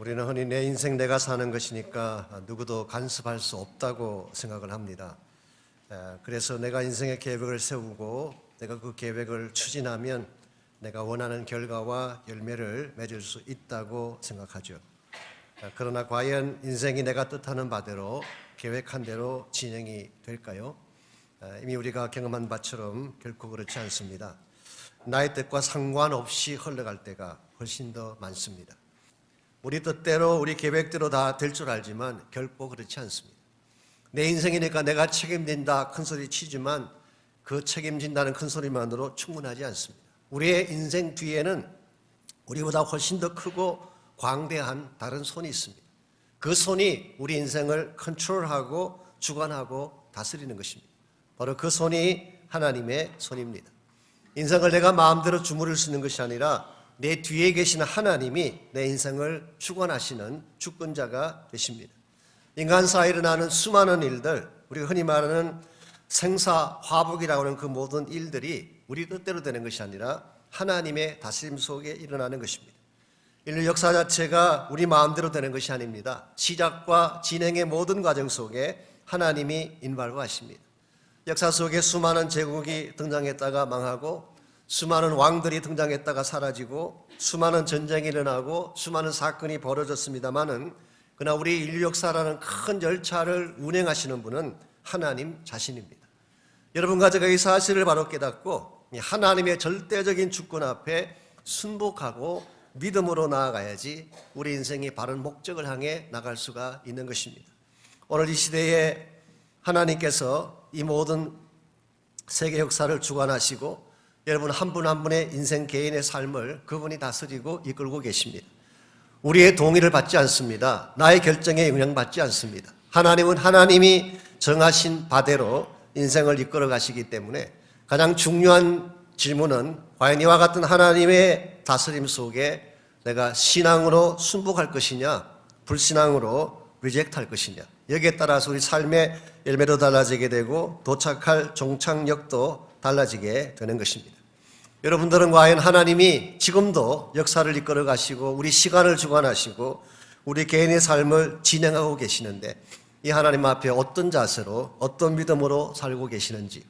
우리는 흔히 내 인생 내가 사는 것이니까 누구도 간섭할 수 없다고 생각을 합니다. 그래서 내가 인생의 계획을 세우고 내가 그 계획을 추진하면 내가 원하는 결과와 열매를 맺을 수 있다고 생각하죠. 그러나 과연 인생이 내가 뜻하는 바대로 계획한 대로 진행이 될까요? 이미 우리가 경험한 바처럼 결코 그렇지 않습니다. 나의 뜻과 상관없이 흘러갈 때가 훨씬 더 많습니다. 우리 뜻대로 우리 계획대로 다 될 줄 알지만 결코 그렇지 않습니다. 내 인생이니까 내가 책임진다 큰 소리 치지만 그 책임진다는 큰 소리만으로 충분하지 않습니다. 우리의 인생 뒤에는 우리보다 훨씬 더 크고 광대한 다른 손이 있습니다. 그 손이 우리 인생을 컨트롤하고 주관하고 다스리는 것입니다. 바로 그 손이 하나님의 손입니다. 인생을 내가 마음대로 주무를 수 있는 것이 아니라 내 뒤에 계시는 하나님이 내 인생을 주관하시는 주권자가 되십니다. 인간사에 일어나는 수많은 일들, 우리가 흔히 말하는 생사화복이라고 하는 그 모든 일들이 우리 뜻대로 되는 것이 아니라 하나님의 다스림 속에 일어나는 것입니다. 인류 역사 자체가 우리 마음대로 되는 것이 아닙니다. 시작과 진행의 모든 과정 속에 하나님이 인발하십니다. 역사 속에 수많은 제국이 등장했다가 망하고 수많은 왕들이 등장했다가 사라지고 수많은 전쟁이 일어나고 수많은 사건이 벌어졌습니다마는 그러나 우리 인류 역사라는 큰 열차를 운행하시는 분은 하나님 자신입니다. 여러분과 제가 이 사실을 바로 깨닫고 하나님의 절대적인 주권 앞에 순복하고 믿음으로 나아가야지 우리 인생이 바른 목적을 향해 나갈 수가 있는 것입니다. 오늘 이 시대에 하나님께서 이 모든 세계 역사를 주관하시고 여러분 한 분 한 분의 인생 개인의 삶을 그분이 다스리고 이끌고 계십니다. 우리의 동의를 받지 않습니다. 나의 결정에 영향받지 않습니다. 하나님은 하나님이 정하신 바대로 인생을 이끌어 가시기 때문에 가장 중요한 질문은 과연 이와 같은 하나님의 다스림 속에 내가 신앙으로 순복할 것이냐 불신앙으로 리젝트할 것이냐, 여기에 따라서 우리 삶의 열매도 달라지게 되고 도착할 종착역도 달라지게 되는 것입니다. 여러분들은 과연 하나님이 지금도 역사를 이끌어 가시고 우리 시간을 주관하시고 우리 개인의 삶을 진행하고 계시는데 이 하나님 앞에 어떤 자세로 어떤 믿음으로 살고 계시는지,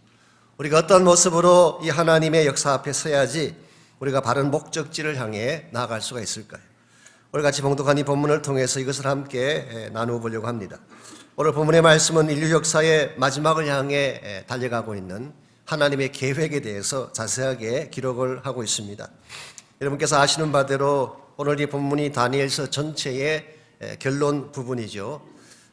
우리가 어떤 모습으로 이 하나님의 역사 앞에 서야지 우리가 바른 목적지를 향해 나아갈 수가 있을까요? 오늘 같이 봉독한 이 본문을 통해서 이것을 함께 나누어 보려고 합니다. 오늘 본문의 말씀은 인류 역사의 마지막을 향해 달려가고 있는 하나님의 계획에 대해서 자세하게 기록을 하고 있습니다. 여러분께서 아시는 바대로 오늘 이 본문이 다니엘서 전체의 결론 부분이죠.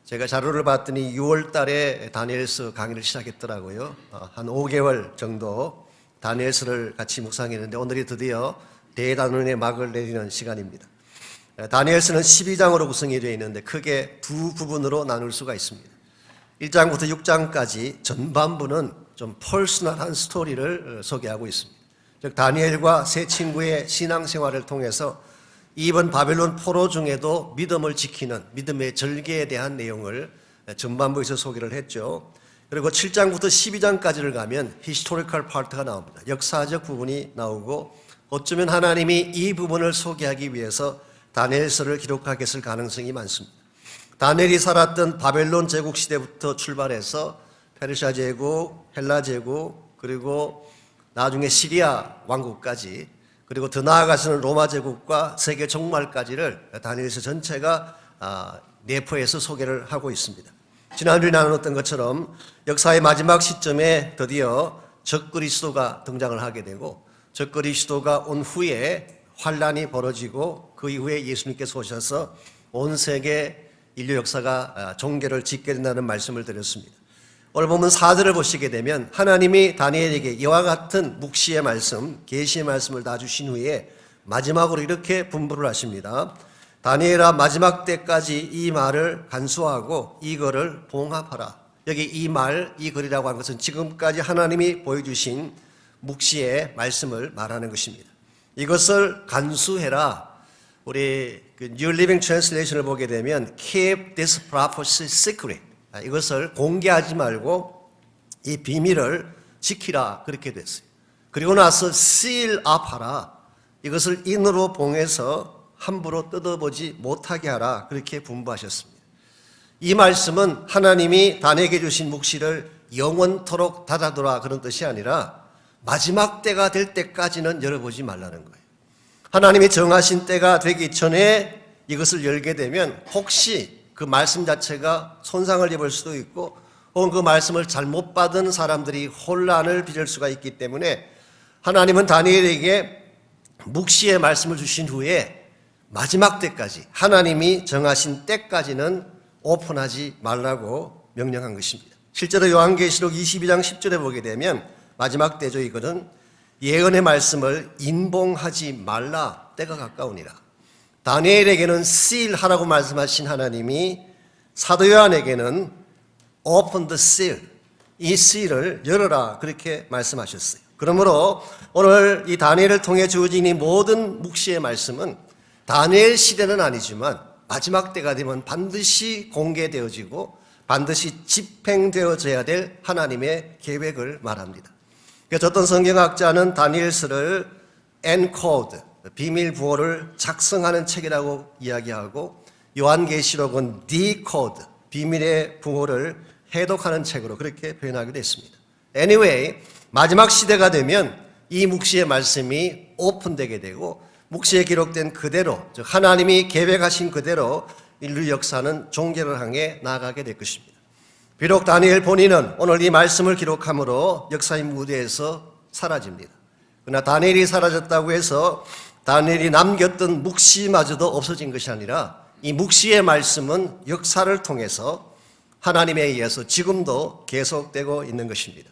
제가 자료를 봤더니 6월 달에 다니엘서 강의를 시작했더라고요. 한 5개월 정도 다니엘서를 같이 묵상했는데 오늘이 드디어 대단원의 막을 내리는 시간입니다. 다니엘서는 12장으로 구성이 되어 있는데 크게 두 부분으로 나눌 수가 있습니다. 1장부터 6장까지 전반부는 좀 퍼스널한 스토리를 소개하고 있습니다. 즉 다니엘과 세 친구의 신앙생활을 통해서 이번 바벨론 포로 중에도 믿음을 지키는 믿음의 절개에 대한 내용을 전반부에서 소개를 했죠. 그리고 7장부터 12장까지를 가면 히스토리컬 파트가 나옵니다. 역사적 부분이 나오고 어쩌면 하나님이 이 부분을 소개하기 위해서 다니엘서를 기록하게 했을 가능성이 많습니다. 다니엘이 살았던 바벨론 제국 시대부터 출발해서 페르시아 제국, 헬라 제국, 그리고 나중에 시리아 왕국까지, 그리고 더 나아가서는 로마 제국과 세계 종말까지를 다니엘서 전체가 내포해서 소개를 하고 있습니다. 지난주에 나눴던 것처럼 역사의 마지막 시점에 드디어 적그리스도가 등장을 하게 되고 적그리스도가 온 후에 환란이 벌어지고 그 이후에 예수님께서 오셔서 온 세계 인류 역사가 종결을 짓게 된다는 말씀을 드렸습니다. 오늘 보면 4절을 보시게 되면 하나님이 다니엘에게 이와 같은 묵시의 말씀, 계시의 말씀을 다 주신 후에 마지막으로 이렇게 분부를 하십니다. 다니엘아, 마지막 때까지 이 말을 간수하고 이거를 봉합하라. 여기 이 말, 이 글이라고 하는 것은 지금까지 하나님이 보여주신 묵시의 말씀을 말하는 것입니다. 이것을 간수해라. 우리 New Living Translation을 보게 되면 Keep this prophecy secret. 이것을 공개하지 말고 이 비밀을 지키라 그렇게 됐어요. 그리고 나서 seal up 하라. 이것을 인으로 봉해서 함부로 뜯어보지 못하게 하라 그렇게 분부하셨습니다. 이 말씀은 하나님이 다니엘에게 주신 묵시를 영원토록 닫아두라 그런 뜻이 아니라 마지막 때가 될 때까지는 열어보지 말라는 거예요. 하나님이 정하신 때가 되기 전에 이것을 열게 되면 혹시 그 말씀 자체가 손상을 입을 수도 있고 혹은 그 말씀을 잘못 받은 사람들이 혼란을 빚을 수가 있기 때문에 하나님은 다니엘에게 묵시의 말씀을 주신 후에 마지막 때까지 하나님이 정하신 때까지는 오픈하지 말라고 명령한 것입니다. 실제로 요한계시록 22장 10절에 보게 되면 마지막 때죠. 이거는 예언의 말씀을 인봉하지 말라 때가 가까우니라. 다니엘에게는 seal하라고 말씀하신 하나님이 사도 요한에게는 open the seal, 이 seal을 열어라 그렇게 말씀하셨어요. 그러므로 오늘 이 다니엘을 통해 주어진 이 모든 묵시의 말씀은 다니엘 시대는 아니지만 마지막 때가 되면 반드시 공개되어지고 반드시 집행되어져야 될 하나님의 계획을 말합니다. 그래서 어떤 성경학자는 다니엘서를 encode, 비밀 부호를 작성하는 책이라고 이야기하고 요한계시록은 decode, 비밀의 부호를 해독하는 책으로 그렇게 표현하기도 했습니다. Anyway, 마지막 시대가 되면 이 묵시의 말씀이 오픈되게 되고 묵시에 기록된 그대로, 즉 하나님이 계획하신 그대로 인류 역사는 종결을 향해 나아가게 될 것입니다. 비록 다니엘 본인은 오늘 이 말씀을 기록함으로 역사의 무대에서 사라집니다. 그러나 다니엘이 사라졌다고 해서 다니엘이 남겼던 묵시마저도 없어진 것이 아니라 이 묵시의 말씀은 역사를 통해서 하나님에 의해서 지금도 계속되고 있는 것입니다.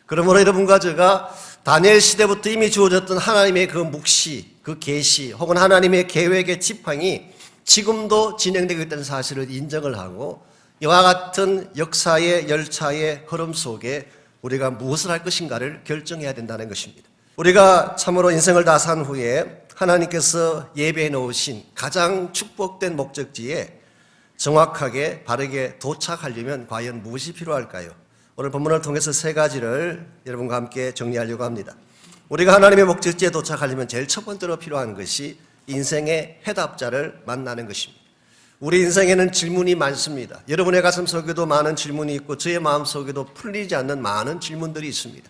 그러므로 여러분과 제가 다니엘 시대부터 이미 주어졌던 하나님의 그 묵시, 그 계시 혹은 하나님의 계획의 지팡이 지금도 진행되고 있다는 사실을 인정을 하고 이와 같은 역사의 열차의 흐름 속에 우리가 무엇을 할 것인가를 결정해야 된다는 것입니다. 우리가 참으로 인생을 다 산 후에 하나님께서 예배해 놓으신 가장 축복된 목적지에 정확하게 바르게 도착하려면 과연 무엇이 필요할까요? 오늘 본문을 통해서 세 가지를 여러분과 함께 정리하려고 합니다. 우리가 하나님의 목적지에 도착하려면 제일 첫 번째로 필요한 것이 인생의 해답자를 만나는 것입니다. 우리 인생에는 질문이 많습니다. 여러분의 가슴 속에도 많은 질문이 있고 저의 마음 속에도 풀리지 않는 많은 질문들이 있습니다.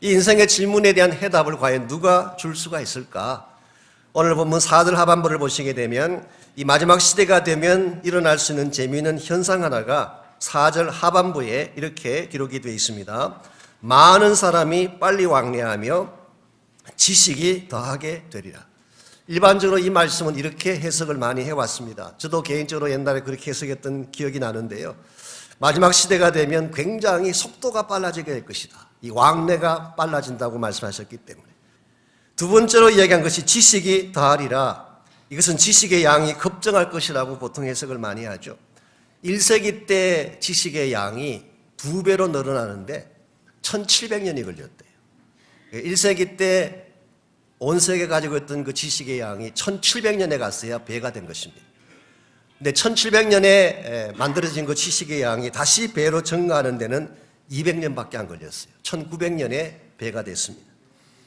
이 인생의 질문에 대한 해답을 과연 누가 줄 수가 있을까? 오늘 본문 4절 하반부를 보시게 되면 이 마지막 시대가 되면 일어날 수 있는 재미있는 현상 하나가 4절 하반부에 이렇게 기록이 되어 있습니다. 많은 사람이 빨리 왕래하며 지식이 더하게 되리라. 일반적으로 이 말씀은 이렇게 해석을 많이 해왔습니다. 저도 개인적으로 옛날에 그렇게 해석했던 기억이 나는데요. 마지막 시대가 되면 굉장히 속도가 빨라지게 될 것이다. 이 왕래가 빨라진다고 말씀하셨기 때문에. 두 번째로 이야기한 것이 지식이 더하리라. 이것은 지식의 양이 급증할 것이라고 보통 해석을 많이 하죠. 1세기 때 지식의 양이 2배로 늘어나는데 1700년이 걸렸대요. 1세기 때 온 세계 가지고 있던 그 지식의 양이 1700년에 갔어야 배가 된 것입니다. 근데 1700년에 만들어진 그 지식의 양이 다시 배로 증가하는 데는 200년밖에 안 걸렸어요. 1900년에 배가 됐습니다.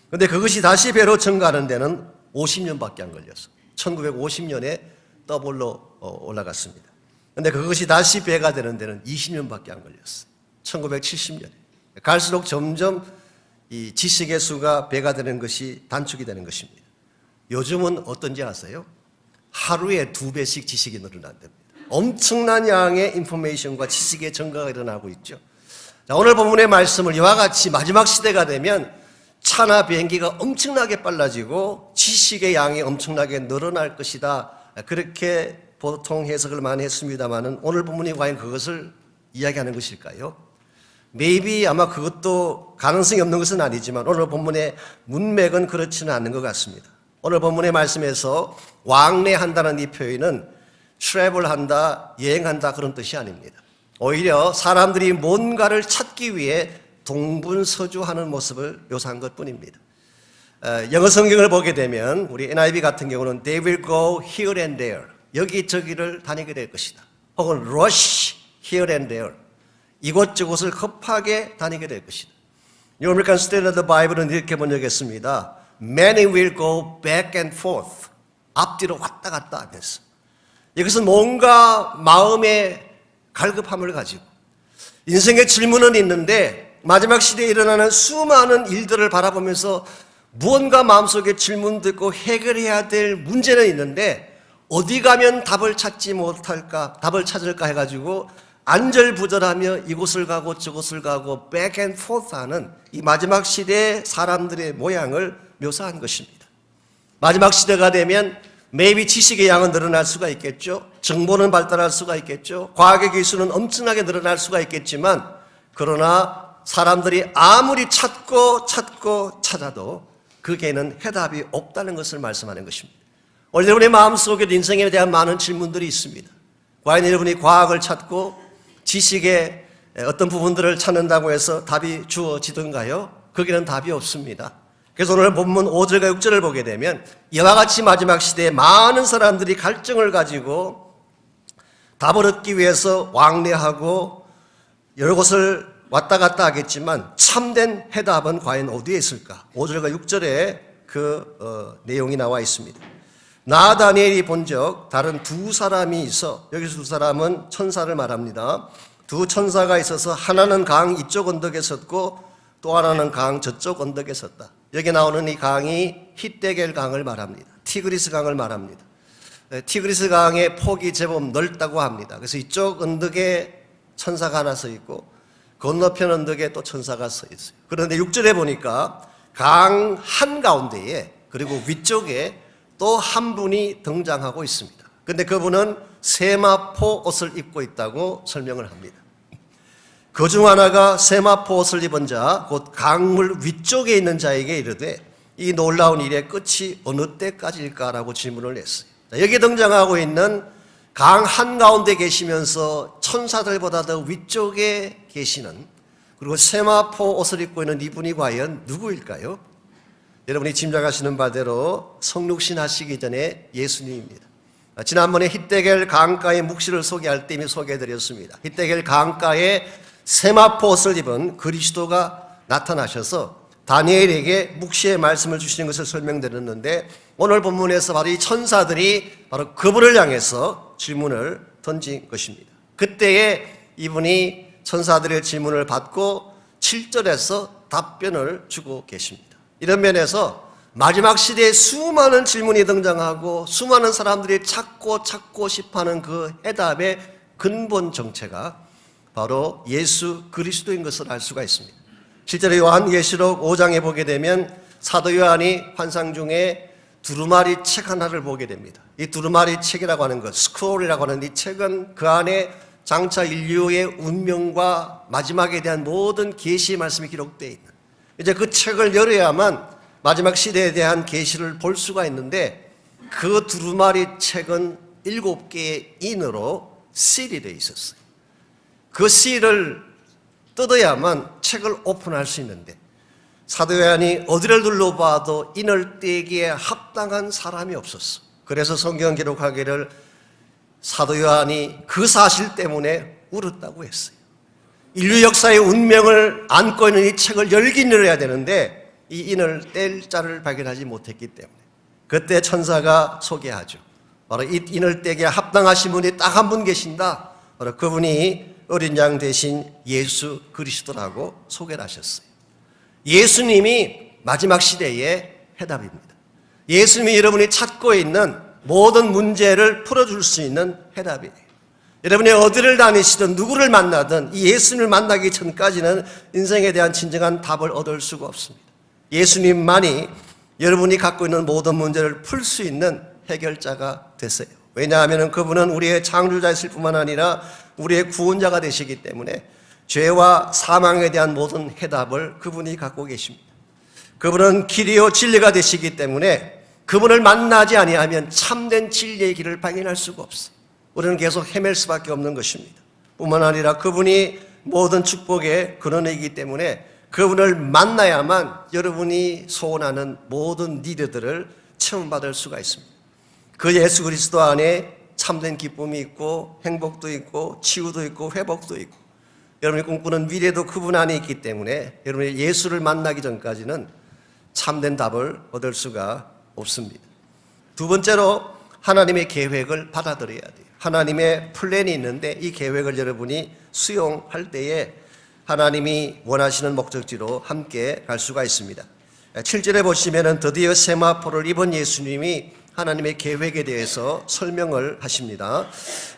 그런데 그것이 다시 배로 증가하는 데는 50년밖에 안 걸렸어요. 1950년에 더블로 올라갔습니다. 그런데 그것이 다시 배가 되는 데는 20년밖에 안 걸렸어요. 1970년에. 갈수록 점점 이 지식의 수가 배가 되는 것이 단축이 되는 것입니다. 요즘은 어떤지 아세요? 하루에 2배씩 지식이 늘어난답니다. 엄청난 양의 인포메이션과 지식의 증가가 일어나고 있죠. 자, 오늘 본문의 말씀을 이와 같이 마지막 시대가 되면 차나 비행기가 엄청나게 빨라지고 지식의 양이 엄청나게 늘어날 것이다. 그렇게 보통 해석을 많이 했습니다만 오늘 본문이 과연 그것을 이야기하는 것일까요? maybe 아마 그것도 가능성이 없는 것은 아니지만 오늘 본문의 문맥은 그렇지는 않는 것 같습니다. 오늘 본문의 말씀에서 왕래한다는 이 표현은 travel한다, 여행한다 그런 뜻이 아닙니다. 오히려 사람들이 뭔가를 찾기 위해 동분서주하는 모습을 묘사한 것뿐입니다. 영어 성경을 보게 되면 우리 NIV 같은 경우는 they will go here and there, 여기저기를 다니게 될 것이다. 혹은 rush here and there, 이곳저곳을 급하게 다니게 될 것이다. New American Standard Bible은 이렇게 번역했습니다. Many will go back and forth 앞뒤로 왔다 갔다 하면서 이것은 뭔가 마음의 갈급함을 가지고 인생의 질문은 있는데 마지막 시대에 일어나는 수많은 일들을 바라보면서 무언가 마음속에 질문도 있고 해결해야 될 문제는 있는데 어디 가면 답을 찾지 못할까, 답을 찾을까 해가지고 안절부절하며 이곳을 가고 저곳을 가고 back and forth 하는 이 마지막 시대의 사람들의 모양을 묘사한 것입니다. 마지막 시대가 되면 maybe 지식의 양은 늘어날 수가 있겠죠. 정보는 발달할 수가 있겠죠. 과학의 기술은 엄청나게 늘어날 수가 있겠지만 그러나 사람들이 아무리 찾고 찾아도 그게는 해답이 없다는 것을 말씀하는 것입니다. 오늘 여러분의 마음속에도 인생에 대한 많은 질문들이 있습니다. 과연 여러분이 과학을 찾고 지식의 어떤 부분들을 찾는다고 해서 답이 주어지던가요? 거기는 답이 없습니다. 그래서 오늘 본문 5절과 6절을 보게 되면 이와 같이 마지막 시대에 많은 사람들이 갈증을 가지고 답을 얻기 위해서 왕래하고 여러 곳을 왔다 갔다 하겠지만 참된 해답은 과연 어디에 있을까? 5절과 6절에 그 내용이 나와 있습니다. 나 다니엘이 본적 다른 두 사람이 있어. 여기서 두 사람은 천사를 말합니다. 두 천사가 있어서 하나는 강 이쪽 언덕에 섰고 또 하나는 강 저쪽 언덕에 섰다. 여기 나오는 이 강이 히데겔 강을 말합니다. 티그리스 강을 말합니다. 티그리스 강의 폭이 제법 넓다고 합니다. 그래서 이쪽 언덕에 천사가 하나 서 있고 건너편 언덕에 또 천사가 서 있어요. 그런데 6절에 보니까 강 한가운데에 그리고 위쪽에 또 한 분이 등장하고 있습니다. 그런데 그분은 세마포 옷을 입고 있다고 설명을 합니다. 그 중 하나가 세마포 옷을 입은 자, 곧 강물 위쪽에 있는 자에게 이르되 이 놀라운 일의 끝이 어느 때까지일까라고 질문을 했어요. 여기 등장하고 있는 강 한가운데 계시면서 천사들보다 더 위쪽에 계시는 그리고 세마포 옷을 입고 있는 이분이 과연 누구일까요? 여러분이 짐작하시는 바대로 성육신 하시기 전에 예수님입니다. 지난번에 히데겔 강가의 묵시를 소개할 때 이미 소개해드렸습니다. 히데겔 강가에 세마포 옷을 입은 그리스도가 나타나셔서 다니엘에게 묵시의 말씀을 주시는 것을 설명드렸는데 오늘 본문에서 바로 이 천사들이 바로 그분을 향해서 질문을 던진 것입니다. 그때에 이분이 천사들의 질문을 받고 7절에서 답변을 주고 계십니다. 이런 면에서 마지막 시대에 수많은 질문이 등장하고 수많은 사람들이 찾고 싶어하는 그 해답의 근본 정체가 바로 예수 그리스도인 것을 알 수가 있습니다. 실제로 요한계시록 5장에 보게 되면 사도 요한이 환상 중에 두루마리 책 하나를 보게 됩니다. 이 두루마리 책이라고 하는 것, 스크롤이라고 하는 이 책은 그 안에 장차 인류의 운명과 마지막에 대한 모든 계시의 말씀이 기록되어 있는 이제 그 책을 열어야만 마지막 시대에 대한 계시를 볼 수가 있는데 그 두루마리 책은 7개의 인으로 실이 되어 있었어요. 그 실을 뜯어야만 책을 오픈할 수 있는데 사도 요한이 어디를 둘러봐도 인을 떼기에 합당한 사람이 없었어. 그래서 성경 기록하기를 사도 요한이 그 사실 때문에 울었다고 했어요. 인류 역사의 운명을 안고 있는 이 책을 열긴 열어야 되는데 이 인을 뗄 자를 발견하지 못했기 때문에 그때 천사가 소개하죠. 바로 이 인을 떼기에 합당하신 분이 딱 한 분 계신다. 바로 그분이 어린 양 대신 예수 그리스도라고 소개를 하셨어요. 예수님이 마지막 시대의 해답입니다. 예수님이 여러분이 찾고 있는 모든 문제를 풀어줄 수 있는 해답이에요. 여러분이 어디를 다니시든 누구를 만나든 이 예수님을 만나기 전까지는 인생에 대한 진정한 답을 얻을 수가 없습니다. 예수님만이 여러분이 갖고 있는 모든 문제를 풀 수 있는 해결자가 되세요. 왜냐하면 그분은 우리의 창조자이실 뿐만 아니라 우리의 구원자가 되시기 때문에 죄와 사망에 대한 모든 해답을 그분이 갖고 계십니다. 그분은 길이요 진리가 되시기 때문에 그분을 만나지 아니하면 참된 진리의 길을 발견할 수가 없어요. 우리는 계속 헤맬 수밖에 없는 것입니다. 뿐만 아니라 그분이 모든 축복의 근원이기 때문에 그분을 만나야만 여러분이 소원하는 모든 니드들을 체험받을 수가 있습니다. 그 예수 그리스도 안에 참된 기쁨이 있고 행복도 있고 치유도 있고 회복도 있고 여러분이 꿈꾸는 미래도 그분 안에 있기 때문에 여러분이 예수를 만나기 전까지는 참된 답을 얻을 수가 없습니다. 두 번째로 하나님의 계획을 받아들여야 돼요. 하나님의 플랜이 있는데 이 계획을 여러분이 수용할 때에 하나님이 원하시는 목적지로 함께 갈 수가 있습니다. 7절에 보시면은 드디어 세마포를 입은 예수님이 하나님의 계획에 대해서 설명을 하십니다.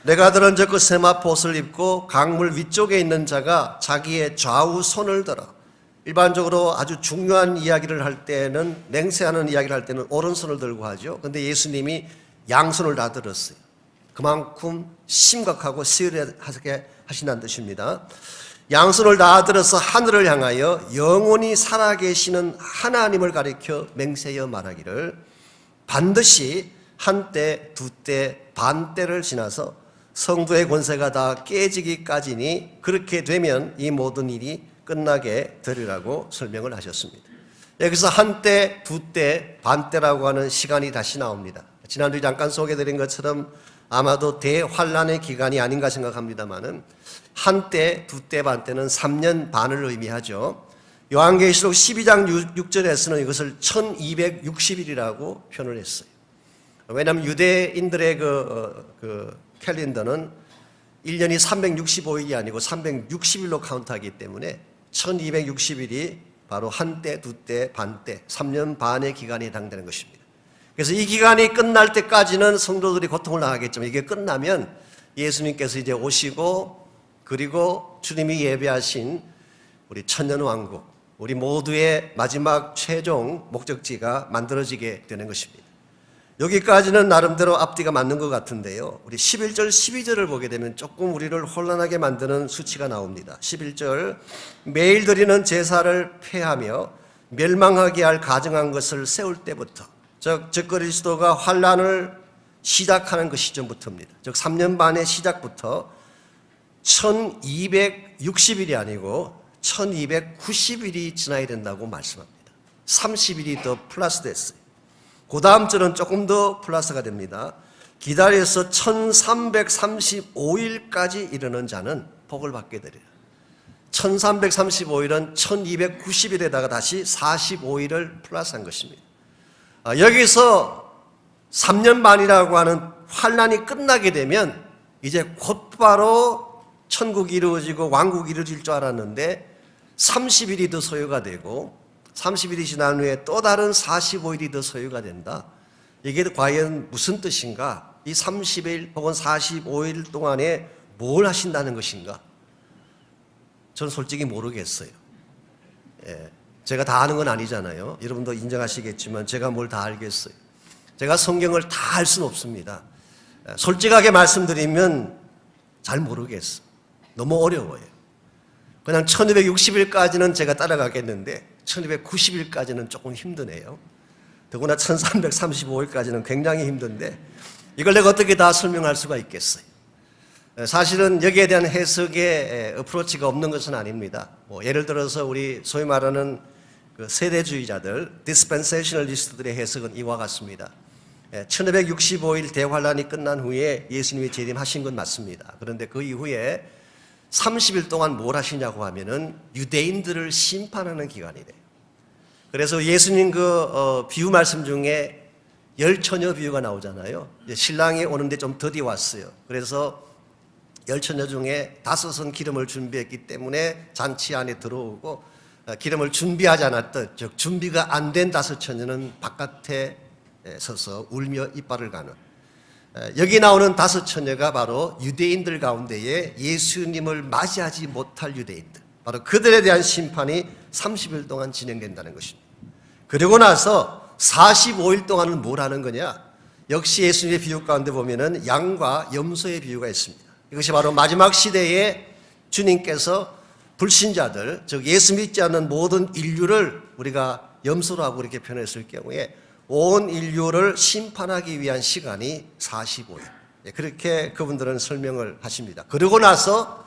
내가 들은즉 그 세마포 옷을 입고 강물 위쪽에 있는 자가 자기의 좌우 손을 들어. 일반적으로 아주 중요한 이야기를 할 때는, 맹세하는 이야기를 할 때는 오른손을 들고 하죠. 근데 예수님이 양손을 다 들었어요. 그만큼 심각하고 시리하게 하신다는 뜻입니다. 양손을 다 들어서 하늘을 향하여 영원히 살아계시는 하나님을 가리켜 맹세하여 말하기를 반드시 한때, 두때, 반때를 지나서 성도의 권세가 다 깨지기까지니 그렇게 되면 이 모든 일이 끝나게 되리라고 설명을 하셨습니다. 여기서 한때, 두때, 반때라고 하는 시간이 다시 나옵니다. 지난주에 잠깐 소개드린 것처럼 아마도 대환란의 기간이 아닌가 생각합니다만은 한때, 두때, 반때는 3년 반을 의미하죠. 요한계시록 12장 6절에서는 이것을 1260일이라고 표현을 했어요. 왜냐하면 유대인들의 그 캘린더는 1년이 365일이 아니고 360일로 카운트하기 때문에 1260일이 바로 한때, 두때, 반때, 3년 반의 기간에 해당되는 것입니다. 그래서 이 기간이 끝날 때까지는 성도들이 고통을 당하겠지만 이게 끝나면 예수님께서 이제 오시고 그리고 주님이 예배하신 우리 천년왕국, 우리 모두의 마지막 최종 목적지가 만들어지게 되는 것입니다. 여기까지는 나름대로 앞뒤가 맞는 것 같은데요. 우리 11절, 12절을 보게 되면 조금 우리를 혼란하게 만드는 수치가 나옵니다. 11절, 매일 드리는 제사를 폐하며 멸망하게 할 가증한 것을 세울 때부터, 즉 그리스도가 환란을 시작하는 그 시점부터입니다. 즉 3년 반의 시작부터 1260일이 아니고 1290일이 지나야 된다고 말씀합니다. 30일이 더 플러스 됐어요. 그 다음 절은 조금 더 플러스가 됩니다. 기다려서 1335일까지 이르는 자는 복을 받게 되리라. 1335일은 1290일에다가 다시 45일을 플러스한 것입니다. 여기서 3년 반이라고 하는 환란이 끝나게 되면 이제 곧바로 천국이 이루어지고 왕국이 이루어질 줄 알았는데 30일이 더 소요가 되고 30일이 지난 후에 또 다른 45일이 더 소요가 된다. 이게 과연 무슨 뜻인가? 이 30일 혹은 45일 동안에 뭘 하신다는 것인가? 저는 솔직히 모르겠어요. 제가 다 아는 건 아니잖아요. 여러분도 인정하시겠지만 제가 뭘 다 알겠어요. 제가 성경을 다 알 수는 없습니다. 솔직하게 말씀드리면 잘 모르겠어. 너무 어려워요. 그냥 1260일까지는 제가 따라가겠는데 1290일까지는 조금 힘드네요. 더구나 1335일까지는 굉장히 힘든데 이걸 내가 어떻게 다 설명할 수가 있겠어요. 사실은 여기에 대한 해석의 어프로치가 없는 것은 아닙니다. 예를 들어서 우리 소위 말하는 그 세대주의자들, 디스펜세이셔널리스트들의 해석은 이와 같습니다. 1265일 대환란이 끝난 후에 예수님이 재림하신 건 맞습니다. 그런데 그 이후에 30일 동안 뭘 하시냐고 하면은 유대인들을 심판하는 기간이래요. 그래서 예수님 비유 말씀 중에 열처녀 비유가 나오잖아요. 신랑이 오는데 좀 더디 왔어요. 그래서 열처녀 중에 5은 기름을 준비했기 때문에 잔치 안에 들어오고 기름을 준비하지 않았던, 즉 준비가 안 된 5처녀는 바깥에 서서 울며 이빨을 가는, 여기 나오는 5처녀가 바로 유대인들 가운데에 예수님을 맞이하지 못할 유대인들, 바로 그들에 대한 심판이 30일 동안 진행된다는 것입니다. 그리고 나서 45일 동안은 뭘 하는 거냐? 역시 예수님의 비유 가운데 보면은 양과 염소의 비유가 있습니다. 이것이 바로 마지막 시대에 주님께서 불신자들, 즉 예수 믿지 않는 모든 인류를 우리가 염소라고 이렇게 표현했을 경우에 온 인류를 심판하기 위한 시간이 45일. 그렇게 그분들은 설명을 하십니다. 그러고 나서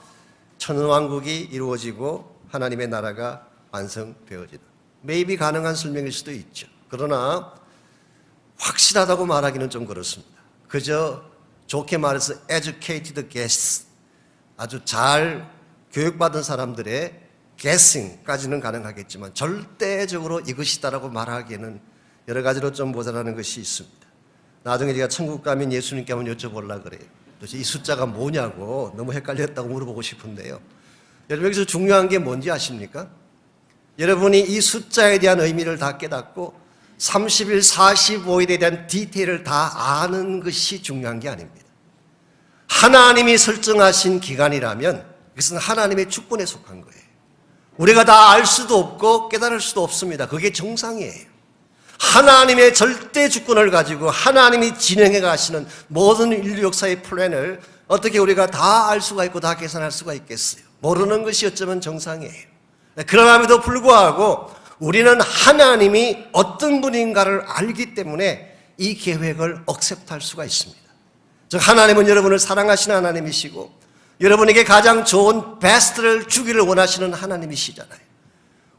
천왕국이 이루어지고 하나님의 나라가 완성되어지는, maybe 가능한 설명일 수도 있죠. 그러나 확실하다고 말하기는 좀 그렇습니다. 그저 좋게 말해서 educated guess, 아주 잘 교육받은 사람들의 guessing까지는 가능하겠지만 절대적으로 이것이다라고 말하기에는 여러 가지로 좀 모자라는 것이 있습니다. 나중에 제가 천국 가면 예수님께 한번 여쭤보려고 그래요. 도대체 이 숫자가 뭐냐고 너무 헷갈렸다고 물어보고 싶은데요. 여러분 여기서 중요한 게 뭔지 아십니까? 여러분이 이 숫자에 대한 의미를 다 깨닫고 30일, 45일에 대한 디테일을 다 아는 것이 중요한 게 아닙니다. 하나님이 설정하신 기간이라면 그것은 하나님의 주권에 속한 거예요. 우리가 다 알 수도 없고 깨달을 수도 없습니다. 그게 정상이에요. 하나님의 절대 주권을 가지고 하나님이 진행해 가시는 모든 인류 역사의 플랜을 어떻게 우리가 다 알 수가 있고 다 계산할 수가 있겠어요? 모르는 것이 어쩌면 정상이에요. 그럼에도 불구하고 우리는 하나님이 어떤 분인가를 알기 때문에 이 계획을 억셉트할 수가 있습니다. 즉 하나님은 여러분을 사랑하시는 하나님이시고 여러분에게 가장 좋은 베스트를 주기를 원하시는 하나님이시잖아요.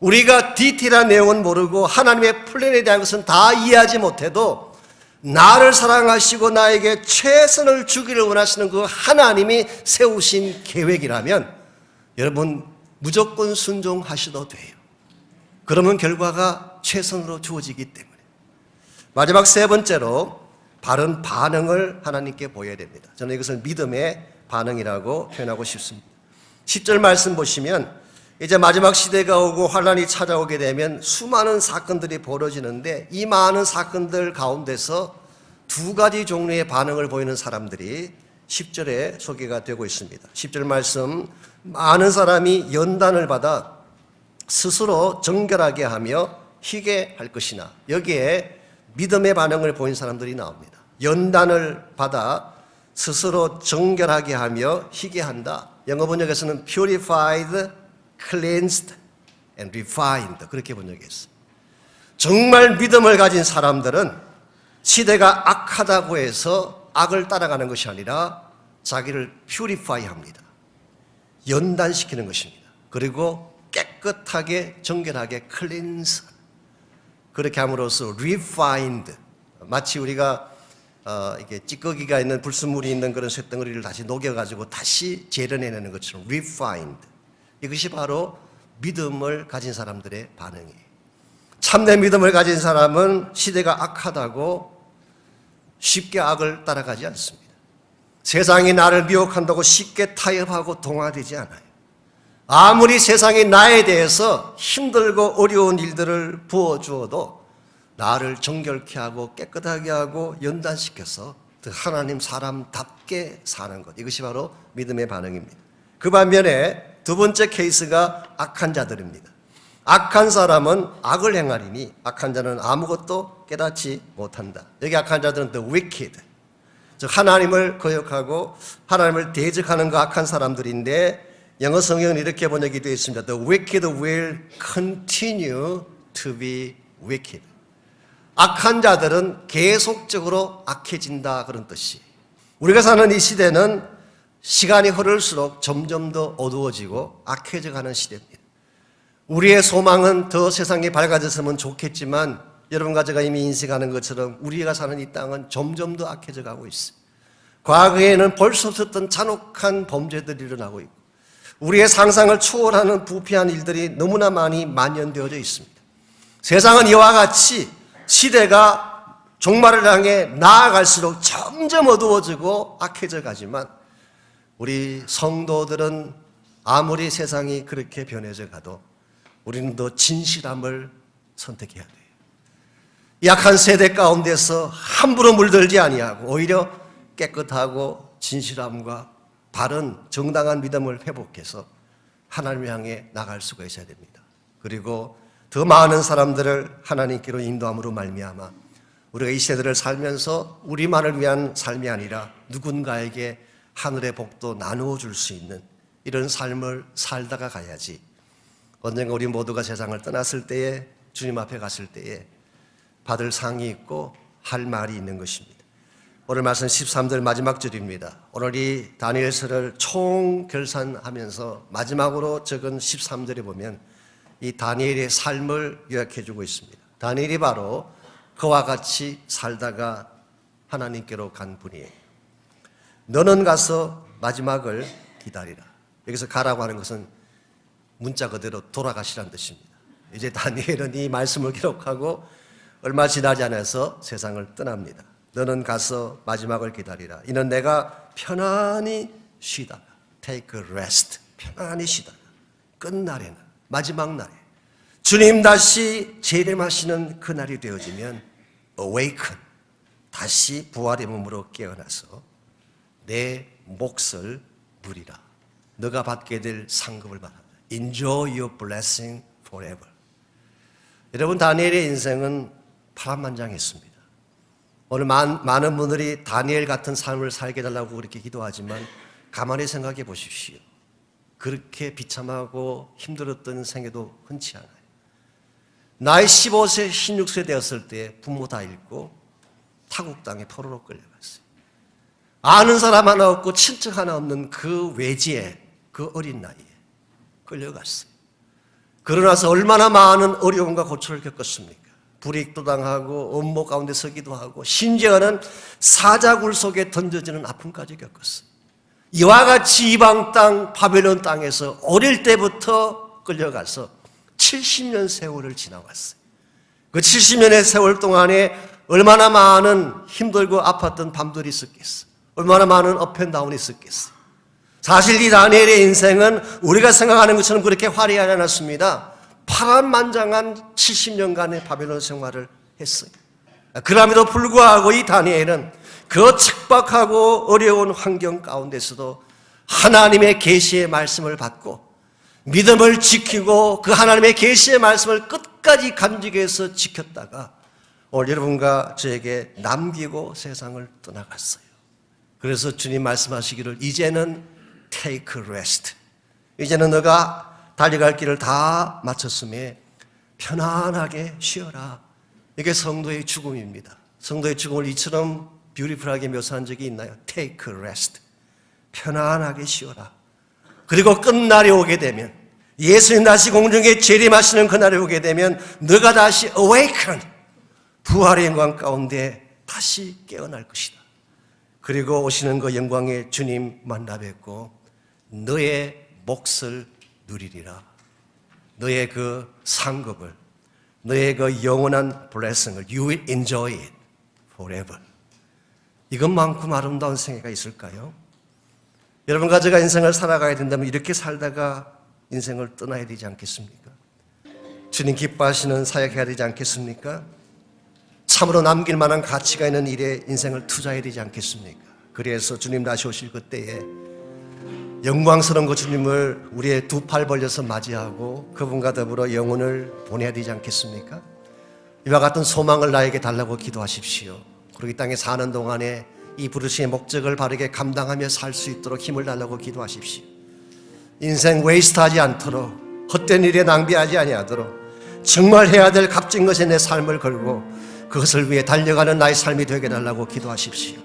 우리가 디테일한 내용은 모르고 하나님의 플랜에 대한 것은 다 이해하지 못해도 나를 사랑하시고 나에게 최선을 주기를 원하시는 그 하나님이 세우신 계획이라면 여러분 무조건 순종하셔도 돼요. 그러면 결과가 최선으로 주어지기 때문에. 마지막 세 번째로 바른 반응을 하나님께 보여야 됩니다. 저는 이것을 믿음의 반응이라고 표현하고 싶습니다. 10절 말씀 보시면 이제 마지막 시대가 오고 환난이 찾아오게 되면 수많은 사건들이 벌어지는데 이 많은 사건들 가운데서 두 가지 종류의 반응을 보이는 사람들이 10절에 소개가 되고 있습니다. 10절 말씀, 많은 사람이 연단을 받아 스스로 정결하게 하며 희게 할 것이나, 여기에 믿음의 반응을 보인 사람들이 나옵니다. 연단을 받아 스스로 정결하게 하며 희게 한다. 영어 번역에서는 purified, cleansed and refined 그렇게 번역했어요. 정말 믿음을 가진 사람들은 시대가 악하다고 해서 악을 따라가는 것이 아니라 자기를 purify 합니다. 연단시키는 것입니다. 그리고 깨끗하게 정결하게 cleanse, 그렇게 함으로써 refined, 마치 우리가 이게 찌꺼기가 있는 불순물이 있는 그런 쇳덩어리를 다시 녹여가지고 다시 재련해내는 것처럼 refined, 이것이 바로 믿음을 가진 사람들의 반응이에요. 참된 믿음을 가진 사람은 시대가 악하다고 쉽게 악을 따라가지 않습니다. 세상이 나를 미혹한다고 쉽게 타협하고 동화되지 않아요. 아무리 세상이 나에 대해서 힘들고 어려운 일들을 부어주어도 나를 정결케 하고 깨끗하게 하고 연단시켜서 하나님 사람답게 사는 것, 이것이 바로 믿음의 반응입니다. 그 반면에 두 번째 케이스가 악한 자들입니다. 악한 사람은 악을 행하리니 악한 자는 아무것도 깨닫지 못한다. 여기 악한 자들은 the wicked, 즉 하나님을 거역하고 하나님을 대적하는 그 악한 사람들인데, 영어 성경은 이렇게 번역이 되어 있습니다. The wicked will continue to be wicked. 악한 자들은 계속적으로 악해진다, 그런 뜻이. 우리가 사는 이 시대는 시간이 흐를수록 점점 더 어두워지고 악해져 가는 시대입니다. 우리의 소망은 더 세상이 밝아졌으면 좋겠지만 여러분과 제가 이미 인식하는 것처럼 우리가 사는 이 땅은 점점 더 악해져 가고 있어요. 과거에는 볼 수 없었던 잔혹한 범죄들이 일어나고 있고 우리의 상상을 초월하는 부패한 일들이 너무나 많이 만연되어져 있습니다. 세상은 이와 같이 시대가 종말을 향해 나아갈수록 점점 어두워지고 악해져 가지만 우리 성도들은 아무리 세상이 그렇게 변해져 가도 우리는 더 진실함을 선택해야 돼요. 약한 세대 가운데서 함부로 물들지 아니하고 오히려 깨끗하고 진실함과 바른 정당한 믿음을 회복해서 하나님을 향해 나갈 수가 있어야 됩니다. 그리고 더 많은 사람들을 하나님께로 인도함으로 말미암아 우리가 이 세대를 살면서 우리만을 위한 삶이 아니라 누군가에게 하늘의 복도 나누어 줄 수 있는 이런 삶을 살다가 가야지 언젠가 우리 모두가 세상을 떠났을 때에, 주님 앞에 갔을 때에 받을 상이 있고 할 말이 있는 것입니다. 오늘 말씀 13절 마지막 절입니다. 오늘 이 다니엘서를 총결산하면서 마지막으로 적은 13절에 보면 이 다니엘의 삶을 요약해주고 있습니다. 다니엘이 바로 그와 같이 살다가 하나님께로 간 분이에요. 너는 가서 마지막을 기다리라. 여기서 가라고 하는 것은 문자 그대로 돌아가시라는 뜻입니다. 이제 다니엘은 이 말씀을 기록하고 얼마 지나지 않아서 세상을 떠납니다. 너는 가서 마지막을 기다리라. 이는 내가 편안히 쉬다가 take a rest. 편안히 쉬다가 끝날에는 마지막 날에 주님 다시 재림하시는 그날이 되어지면 awaken. 다시 부활의 몸으로 깨어나서 내 몫을 누리라. 너가 받게 될 상급을 받아라. Enjoy your blessing forever. 여러분, 다니엘의 인생은 파란만장했습니다. 오늘 많은 분들이 다니엘 같은 삶을 살게 해달라고 그렇게 기도하지만 가만히 생각해 보십시오. 그렇게 비참하고 힘들었던 생애도 흔치 않아요. 나이 15세, 16세 되었을 때 부모 다 잃고 타국 땅에 포로로 끌려갔어요. 아는 사람 하나 없고 친척 하나 없는 그 외지에 그 어린 나이에 끌려갔어요. 그러나서 얼마나 많은 어려움과 고초를 겪었습니까? 불이익도 당하고 업무 가운데 서기도 하고 심지어는 사자굴 속에 던져지는 아픔까지 겪었어요. 이와 같이 이방 땅 바벨론 땅에서 어릴 때부터 끌려가서 70년 세월을 지나왔어요. 그 70년의 세월 동안에 얼마나 많은 힘들고 아팠던 밤들이 있었겠어요. 얼마나 많은 업앤다운이 있었겠어요. 사실 이 다니엘의 인생은 우리가 생각하는 것처럼 그렇게 화려하지 않았습니다. 파란만장한 70년간의 바벨론 생활을 했어요. 그럼에도 불구하고 이 다니엘은 그 척박하고 어려운 환경 가운데서도 하나님의 계시의 말씀을 받고 믿음을 지키고 그 하나님의 계시의 말씀을 끝까지 간직해서 지켰다가 오늘 여러분과 저에게 남기고 세상을 떠나갔어요. 그래서 주님 말씀하시기를 이제는 take a rest. 이제는 너가 달려갈 길을 다 마쳤음에 편안하게 쉬어라. 이게 성도의 죽음입니다. 성도의 죽음을 이처럼 뷰티풀하게 묘사한 적이 있나요? take a rest. 편안하게 쉬어라. 그리고 끝날이 오게 되면 예수님 다시 공중에 재림하시는 그날이 오게 되면 너가 다시 awaken. 부활의 영광 가운데 다시 깨어날 것이다. 그리고 오시는 그 영광의 주님 만나 뵙고 너의 몫을 누리리라. 너의 그 상급을, 너의 그 영원한 blessing을 You will enjoy it forever. 이것만큼 아름다운 생애가 있을까요? 여러분과 제가 인생을 살아가야 된다면 이렇게 살다가 인생을 떠나야 되지 않겠습니까? 주님 기뻐하시는 사역해야 되지 않겠습니까? 참으로 남길 만한 가치가 있는 일에 인생을 투자해야 되지 않겠습니까? 그래서 주님 다시 오실 그때에 영광스러운 그 주님을 우리의 두 팔 벌려서 맞이하고 그분과 더불어 영혼을 보내야 되지 않겠습니까? 이와 같은 소망을 나에게 달라고 기도하십시오. 그리고 이 땅에 사는 동안에 이 부르심의 목적을 바르게 감당하며 살 수 있도록 힘을 달라고 기도하십시오. 인생 웨이스트하지 않도록, 헛된 일에 낭비하지 아니하도록 정말 해야 될 값진 것에 내 삶을 걸고 그것을 위해 달려가는 나의 삶이 되게 달라고 기도하십시오.